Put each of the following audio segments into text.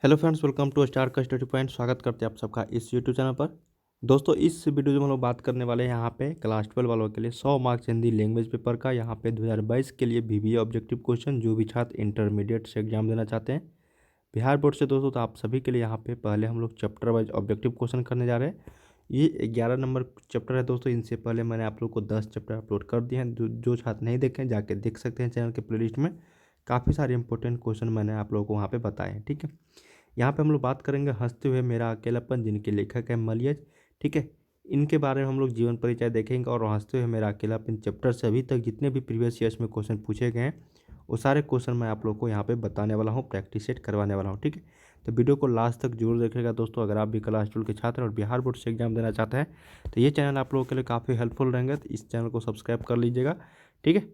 Hello friends, welcome to star का study point. स्वागत करते हैं आप सबका इस यूट्यूब चैनल पर। दोस्तों, इस वीडियो में हम लोग बात करने वाले हैं यहाँ पे क्लास 12 वालों के लिए 100 मार्क्स हिंदी लैंग्वेज पेपर का यहाँ पे 2022 के लिए बीबीए ऑब्जेक्टिव क्वेश्चन, जो भी छात्र इंटरमीडिएट से एग्जाम देना चाहते हैं बिहार बोर्ड से। दोस्तों, तो आप सभी के लिए यहाँ पे पहले हम लोग चैप्टर वाइज ऑब्जेक्टिव क्वेश्चन करने जा रहे हैं। ये 11 नंबर चैप्टर है दोस्तों। इनसे पहले मैंने आप लोग को 10 चैप्टर अपलोड कर दिए हैं। जो छात्र नहीं देखें जाके देख सकते हैं चैनल के प्लेलिस्ट में। काफ़ी सारे इंपॉर्टेंट क्वेश्चन मैंने आप लोगों को वहाँ पे बताए हैं। ठीक है, यहाँ पे हम लोग बात करेंगे हंसते हुए मेरा अकेलापन, जिनके लेखक है मलियज। ठीक है, इनके बारे में हम लोग जीवन परिचय देखेंगे और हंसते हुए मेरा अकेलापन चैप्टर से अभी तक जितने भी प्रीवियस ईयर्स में क्वेश्चन पूछे गए हैं वो सारे क्वेश्चन मैं आप लोग को यहाँ पे बताने वाला हूँ, प्रैक्टिस सेट करवाने वाला हूँ। ठीक है, तो वीडियो को लास्ट तक जरूर देखेगा दोस्तों। अगर आप भी क्लास 12 के छात्र और बिहार बोर्ड से एग्जाम देना चाहते हैं तो ये चैनल आप लोगों के लिए काफ़ी हेल्पफुल रहेंगे, तो इस चैनल को सब्सक्राइब कर लीजिएगा। ठीक है,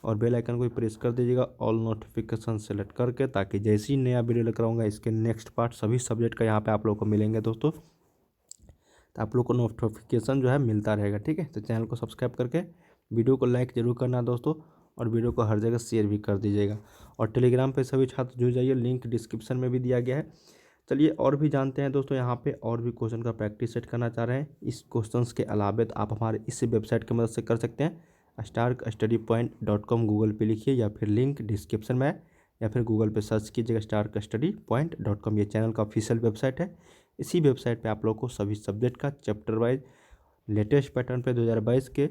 और बेल आइकन को भी प्रेस कर दीजिएगा ऑल नोटिफिकेशन सेलेक्ट करके, ताकि जैसे ही नया वीडियो लेकर आऊँगा इसके नेक्स्ट पार्ट सभी सब्जेक्ट का यहाँ पे आप लोगों को मिलेंगे दोस्तों। तो आप लोग को नोटिफिकेशन जो है मिलता रहेगा। ठीक है, तो चैनल को सब्सक्राइब करके वीडियो को लाइक जरूर करना दोस्तों, और वीडियो को हर जगह शेयर भी कर दीजिएगा। और टेलीग्राम पे सभी छात्र जुड़ जाइए, लिंक डिस्क्रिप्शन में भी दिया गया है। चलिए और भी जानते हैं दोस्तों, यहाँ पे और भी क्वेश्चन का प्रैक्टिस सेट करना चाह रहे हैं। इस क्वेश्चंस के अलावा आप हमारे इस वेबसाइट की मदद से कर सकते हैं। starkstudypoint.com गूगल पे लिखिए, या फिर लिंक डिस्क्रिप्शन में है, या फिर गूगल पे सर्च कीजिएगा starkstudypoint.com। ये चैनल का ऑफिशियल वेबसाइट है। इसी वेबसाइट पे आप लोग को सभी सब्जेक्ट का चैप्टर वाइज लेटेस्ट पैटर्न पे 2022 के,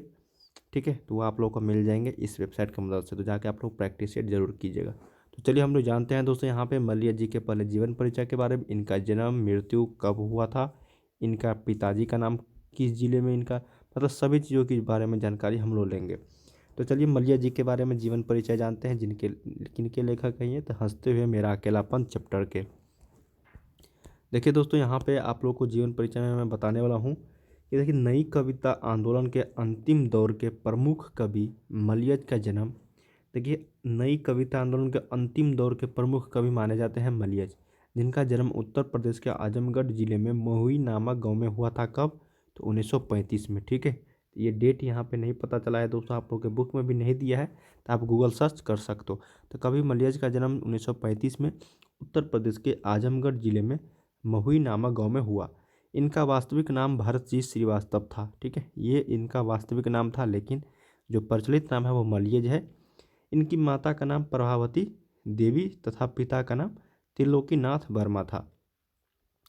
ठीक है, तो वो आप लोग को मिल जाएंगे इस वेबसाइट की मदद से। तो जाके आप लोग प्रैक्टिस सेट जरूर कीजिएगा। तो चलिए हम लोग जानते हैं दोस्तों यहाँ पे मलिया जी के पहले जीवन परिचय के बारे में। इनका जन्म मृत्यु कब हुआ था, इनका पिताजी का नाम किस जिले में, इनका मतलब सभी चीज़ों के बारे में जानकारी हम लोग लेंगे। तो चलिए मलिया जी के बारे में जीवन परिचय जानते हैं, किनके लेखक हैं ये। तो हंसते हुए मेरा अकेलापन चैप्टर के। देखिए दोस्तों, यहाँ पे आप लोग को जीवन परिचय में मैं बताने वाला हूँ कि देखिए, नई कविता आंदोलन के अंतिम दौर के प्रमुख कवि मलियज का जन्म। देखिए, नई कविता आंदोलन के अंतिम दौर के प्रमुख कवि माने जाते हैं मलियज, जिनका जन्म उत्तर प्रदेश के आजमगढ़ जिले में महुई नामक गांव में हुआ था। कब? तो 1935 में। ठीक है, ये डेट यहाँ पे नहीं पता चला है दोस्तों, आप लोग के बुक में भी नहीं दिया है, तो आप गूगल सर्च कर सकते हो। तो कवि मलियज का जन्म 1935 में उत्तर प्रदेश के आजमगढ़ जिले में महुई नामक गाँव में हुआ। इनका वास्तविक नाम भरत जी श्रीवास्तव था। ठीक है, ये इनका वास्तविक नाम था, लेकिन जो प्रचलित नाम है वो मलियज है। इनकी माता का नाम प्रभावती देवी तथा पिता का नाम त्रिलोकीनाथ वर्मा था।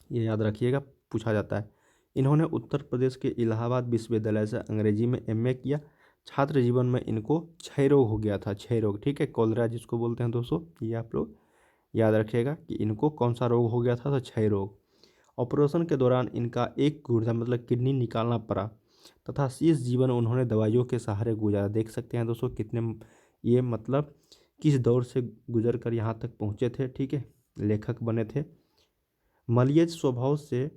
ये याद रखिएगा, पूछा जाता है। इन्होंने उत्तर प्रदेश के इलाहाबाद विश्वविद्यालय से अंग्रेजी में एमए किया। छात्र जीवन में इनको क्षय रोग हो गया था, क्षय रोग। ठीक है, कॉलरा जिसको बोलते हैं दोस्तों, ये आप लोग याद रखिएगा कि इनको कौन सा रोग हो गया था, तो क्षय रोग। ऑपरेशन के दौरान इनका एक गुर्दा मतलब किडनी निकालना पड़ा, तथा शेष जीवन उन्होंने दवाइयों के सहारे गुजारा। देख सकते हैं दोस्तों कितने ये मतलब किस दौर से गुजर कर यहाँ तक पहुँचे थे। ठीक है, लेखक बने थे। मलियज स्वभाव से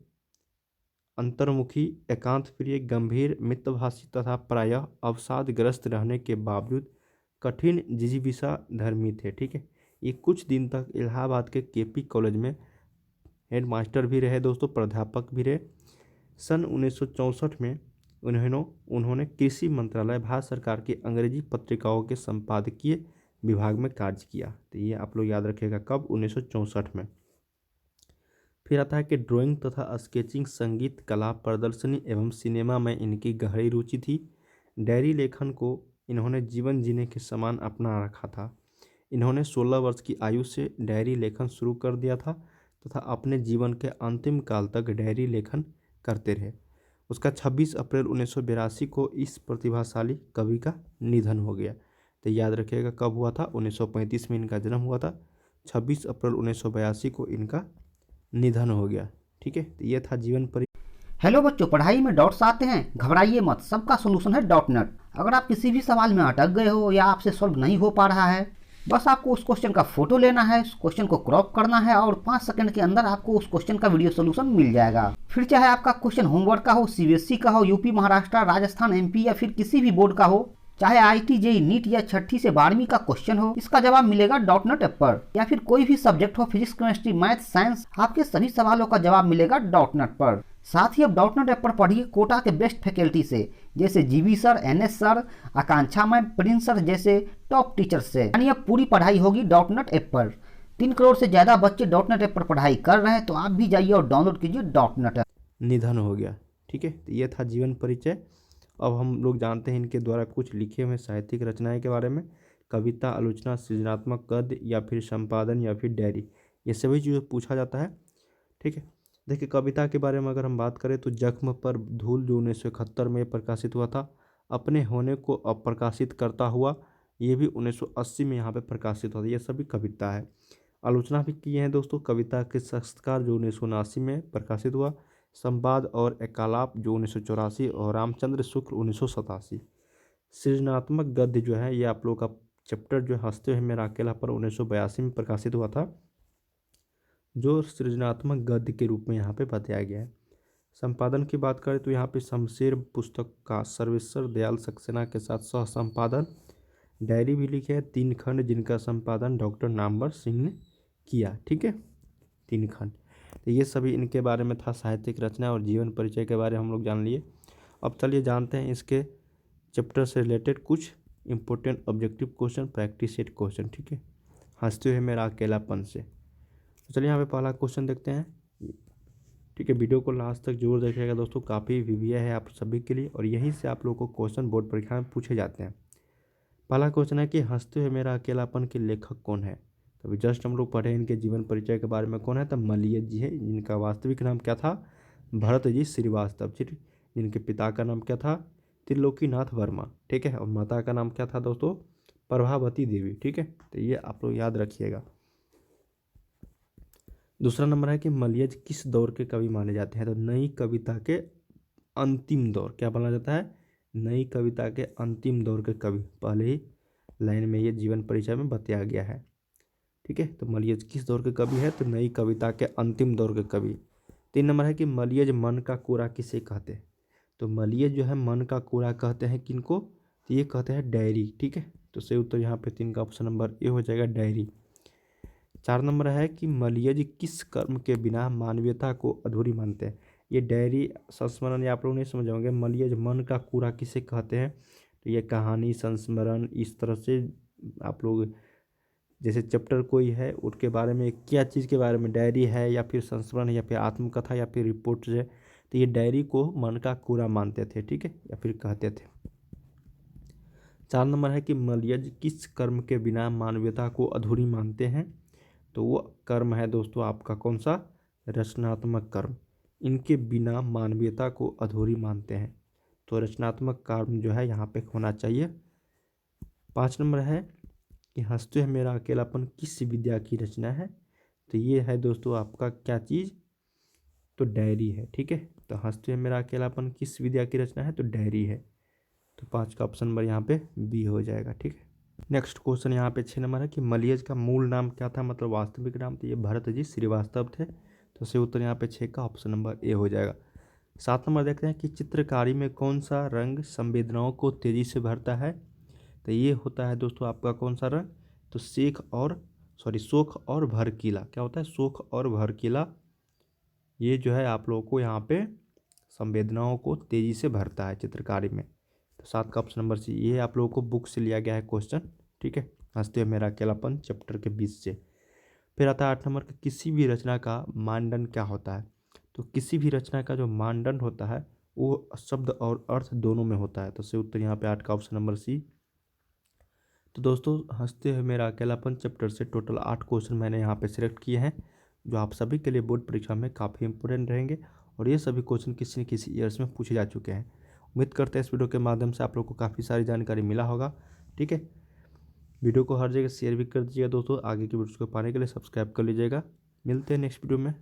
अंतर्मुखी, एकांत प्रिय, गंभीर, मितभाषी तथा प्रायः अवसादग्रस्त रहने के बावजूद कठिन जिजीविषा धर्मी थे। ठीक है, ये कुछ दिन तक इलाहाबाद के केपी कॉलेज में हेडमास्टर भी रहे दोस्तों, प्राध्यापक भी रहे। सन 1964 में उन्होंने कृषि मंत्रालय, भारत सरकार की अंग्रेजी पत्रिकाओं के संपादकीय विभाग में कार्य किया। तो ये आप लोग याद रखिएगा, कब? 1964 में। फिर आता है कि ड्राइंग तथा स्केचिंग, संगीत, कला प्रदर्शनी एवं सिनेमा में इनकी गहरी रुचि थी। डायरी लेखन को इन्होंने जीवन जीने के समान अपना रखा था। इन्होंने 16 वर्ष की आयु से डायरी लेखन शुरू कर दिया था तथा अपने जीवन के अंतिम काल तक डायरी लेखन करते रहे। उसका 26 अप्रैल 1982 को इस प्रतिभाशाली कवि का निधन हो गया। तो याद रखिएगा कब हुआ था? 1935 में इनका जन्म हुआ था, 26 अप्रैल 1982 को इनका निधन हो गया। ठीक है, तो ये था जीवन परिचय। हेलो बच्चों, पढ़ाई में डाउट्स आते हैं, घबराइए मत, सबका सोल्यूशन है डॉट नेट। अगर आप किसी भी सवाल में अटक गए हो या आपसे सॉल्व नहीं हो पा रहा है, बस आपको उस क्वेश्चन का फोटो लेना है, उस क्वेश्चन को क्रॉप करना है और 5 सेकंड के अंदर आपको उस क्वेश्चन का वीडियो सोल्यूशन मिल जाएगा। फिर चाहे आपका क्वेश्चन होमवर्क का हो, सीबीएसई का हो, यूपी, महाराष्ट्र, राजस्थान, एमपी या फिर किसी भी बोर्ड का हो, चाहे आईटी, जेई, नीट या 6ठी से 12वीं का क्वेश्चन हो, इसका जवाब मिलेगा डॉट नेट ऐप पर। या फिर कोई भी सब्जेक्ट हो, फिजिक्स, केमिस्ट्री, मैथ, साइंस, आपके सभी सवालों का जवाब मिलेगा डॉट नेट पर। साथ ही अब डॉट नेट ऐप पर पढ़िए कोटा के बेस्ट फैकल्टी से, जैसे जीवी सर, एनएस सर, आकांक्षा मैम, प्रिंस सर जैसे टॉप टीचर से। यानी अब पूरी पढ़ाई होगी डॉट नेट ऐप पर। 3 करोड़ से ज़्यादा बच्चे .NET ऐप पर पढ़ाई कर रहे हैं, तो आप भी जाइए और डाउनलोड कीजिए .NET। निधन हो गया। ठीक है, तो ये था जीवन परिचय। अब हम लोग जानते हैं इनके द्वारा कुछ लिखे हुए साहित्यिक रचनाएं के बारे में। कविता, आलोचना, सृजनात्मक गद्य या फिर संपादन या फिर डायरी, ये सभी चीज़ें पूछा जाता है। ठीक है, देखिए कविता के बारे में अगर हम बात करें तो जख्म पर धूल जो 1971 में प्रकाशित हुआ था। अपने होने को अप्रकाशित करता हुआ, ये भी 1980 में यहाँ पे प्रकाशित हुआ था। ये सभी कविता है। आलोचना भी किए हैं दोस्तों। कविता के संस्कार जो 1979 में प्रकाशित हुआ। संवाद और एकालाप जो 1984 और रामचंद्र शुक्ल 1987। सृजनात्मक गद्य जो है ये आप लोग का चैप्टर जो हंसते हुए मेरा अकेलापन 1982 में प्रकाशित हुआ था, जो सृजनात्मक गद्य के रूप में यहाँ पे बताया गया है। संपादन की बात करें तो यहाँ पे शमशेर पुस्तक का सर्वेश्वर दयाल सक्सेना के साथ सह संपादन। डायरी भी लिखे है 3 खंड, जिनका संपादन डॉक्टर नामवर सिंह ने किया। ठीक है, 3 खंड। तो ये सभी इनके बारे में था, साहित्यिक रचना और जीवन परिचय के बारे में हम लोग जान लिए। अब चलिए जानते हैं इसके चैप्टर से रिलेटेड कुछ important objective question, practice set question. ठीक है, हंसते हुए मेरा अकेलापन से। तो चलिए यहाँ पे पहला क्वेश्चन देखते हैं। ठीक है, वीडियो को लास्ट तक जरूर देखिएगा दोस्तों, काफ़ी वीवीआई है आप सभी के लिए और यहीं से आप लोगों को क्वेश्चन बोर्ड परीक्षा में पूछे जाते हैं। पहला क्वेश्चन है कि हंसते हुए मेरा अकेलापन के लेखक कौन है। तो अभी जस्ट हम लोग पढ़े इनके जीवन परिचय के बारे में। कौन है? तो मलियज जी है, जिनका वास्तविक नाम क्या था? भरत जी श्रीवास्तव। ठीक, जिनके पिता का नाम क्या था? त्रिलोकीनाथ वर्मा। ठीक है, और माता का नाम क्या था दोस्तों? प्रभावती देवी। ठीक है, तो ये आप लोग याद रखिएगा। दूसरा नंबर है कि मलियज किस दौर के कवि माने जाते हैं। तो नई कविता के अंतिम दौर, क्या बोला जाता है? नई कविता के अंतिम दौर के कवि। पहले ही लाइन में ये जीवन परिचय में बताया गया है। ठीक है, तो मलियज किस दौर के कवि है? तो नई कविता के अंतिम दौर के कवि। 3 नंबर है कि मलियज मन का कोरा किसे कहते हैं। तो मलियज जो है मन का कोरा कहते हैं किनको? तो ये कहते हैं डायरी। ठीक है, तो सही उत्तर यहाँ पे 3 का ऑप्शन नंबर ए हो जाएगा, डायरी। 4 नंबर है कि मलियज किस कर्म के बिना मानवीयता को अधूरी मानते हैं। ये डायरी संस्मरण ये आप लोग नहीं समझ होंगे। मलियज मन का कूड़ा किसे कहते हैं? तो ये कहानी, संस्मरण, इस तरह से आप लोग जैसे चैप्टर कोई है उसके बारे में, क्या चीज़ के बारे में, डायरी है या फिर संस्मरण या फिर आत्मकथा या फिर रिपोर्ट है, तो ये डायरी को मन का कूड़ा मानते थे। ठीक है, या फिर कहते थे। 4 नंबर है कि मलियज किस कर्म के बिना मानवीयता को अधूरी मानते हैं। तो वो कर्म है दोस्तों आपका कौन सा? रचनात्मक कर्म। इनके बिना मानवीयता को अधूरी मानते हैं, तो रचनात्मक कर्म जो है यहाँ पे होना चाहिए। 5 नंबर है कि हंसते हुए मेरा अकेलापन किस विद्या की रचना है। तो ये है दोस्तों आपका क्या चीज़? तो डायरी है। ठीक है, तो हंसते हुए मेरा अकेलापन किस विद्या की रचना है? तो डायरी है। तो 5 का ऑप्शन नंबर यहाँ पे बी हो जाएगा। ठीक है, नेक्स्ट क्वेश्चन यहाँ पे 6 नंबर है कि मलियज का मूल नाम क्या था, मतलब वास्तविक नाम। तो ये भरत जी श्रीवास्तव थे। तो सही उत्तर यहाँ पे 6 का ऑप्शन नंबर ए हो जाएगा। 7 नंबर देखते हैं कि चित्रकारी में कौन सा रंग संवेदनाओं को तेजी से भरता है। तो ये होता है दोस्तों आपका कौन सा रंग? तो शोख और भड़कीला। क्या होता है? शोख और भड़कीला। ये जो है आप लोगों को यहाँ पे संवेदनाओं को तेजी से भरता है चित्रकारी में। तो 7 का ऑप्शन नंबर सी। ये आप लोगों को बुक से लिया गया है क्वेश्चन। ठीक है, हंसते हुए मेरा अकेलापन चैप्टर के 20 से। फिर आता है 8 नंबर का किसी भी रचना का मानदंड क्या होता है। तो किसी भी रचना का जो मानदंड होता है वो शब्द और अर्थ दोनों में होता है। तो सही उत्तर यहाँ पे 8 का ऑप्शन नंबर सी। तो दोस्तों हंसते हुए मेरा अकेलापन चैप्टर से टोटल 8 क्वेश्चन मैंने यहाँ पे सिलेक्ट किए हैं, जो आप सभी के लिए बोर्ड परीक्षा में काफ़ी इंपॉर्टेंट रहेंगे और ये सभी क्वेश्चन किसी न किसी ईयर्स में पूछे जा चुके हैं। उम्मीद करते हैं इस वीडियो के माध्यम से आप लोग को काफ़ी सारी जानकारी मिला होगा। ठीक है, वीडियो को हर जगह शेयर भी कर दीजिएगा दोस्तों। आगे की वीडियोस को पाने के लिए सब्सक्राइब कर लीजिएगा। मिलते हैं नेक्स्ट वीडियो में।